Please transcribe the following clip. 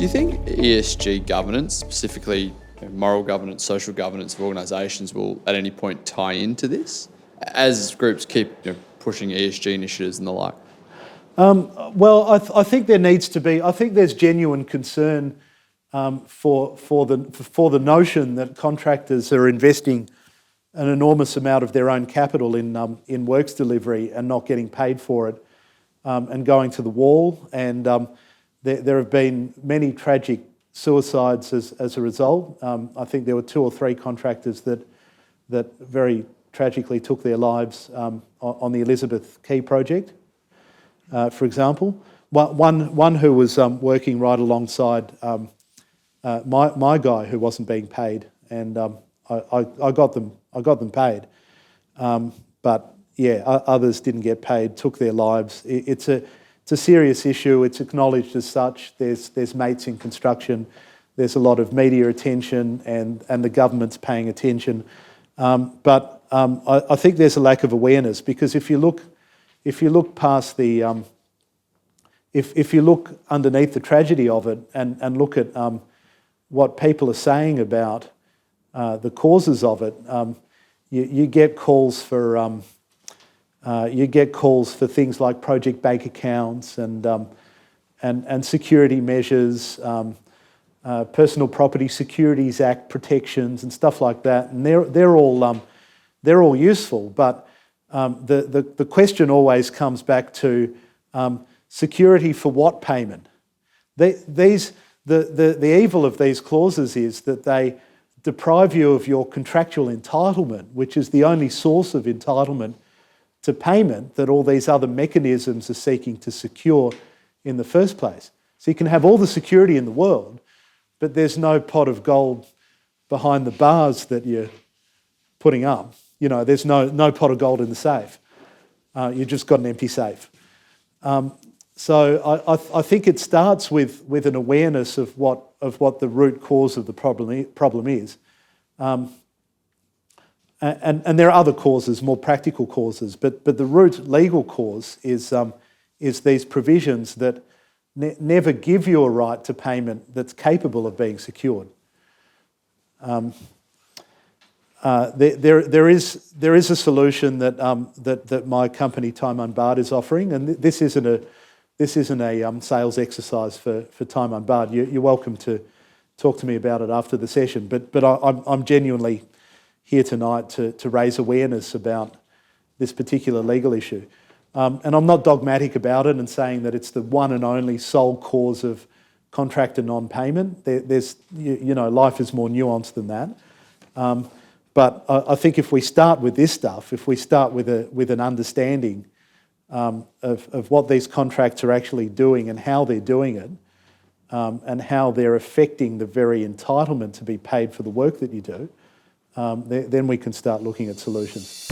Do you think ESG governance, specifically moral governance, social governance of organisations, will at any point tie into this as groups keep pushing ESG initiatives and the like? Well, I think there needs to be. I think there's genuine concern for the notion that contractors are investing an enormous amount of their own capital in works delivery and not getting paid for it, and going to the wall. And there have been many tragic suicides as a result. I think there were 2 or 3 contractors that very tragically took their lives on the Elizabeth Quay project, for example. One who was working right alongside my guy who wasn't being paid, and I got them paid, but yeah, others didn't get paid, took their lives. It's a serious issue. It's acknowledged as such. There's mates in construction. There's a lot of media attention, and the government's paying attention. But I think there's a lack of awareness, because if you look past the if you look underneath the tragedy of it and look at what people are saying about the causes of it, you get calls for things like project bank accounts and security measures, Personal Property Securities Act protections and stuff like that, and they're all useful. But the question always comes back to security for what payment? The evil of these clauses is that they deprive you of your contractual entitlement, which is the only source of entitlement to payment that all these other mechanisms are seeking to secure in the first place. So you can have all the security in the world, but there's no pot of gold behind the bars that you're putting up. There's no pot of gold in the safe. You've just got an empty safe. So I think it starts with an awareness of what the root cause of the problem is. And there are other causes, more practical causes, but the root legal cause is these provisions that never give you a right to payment that's capable of being secured. There is a solution that my company Time Unbarred is offering, and this isn't a sales exercise for Time Unbarred. You're welcome to talk to me about it after the session, but I'm genuinely here tonight to raise awareness about this particular legal issue. And I'm not dogmatic about it and saying that it's the one and only sole cause of contractor non-payment. There's life is more nuanced than that. But I think if we start with this stuff, if we start with an understanding of what these contracts are actually doing and how they're doing it, and how they're affecting the very entitlement to be paid for the work that you do, then we can start looking at solutions.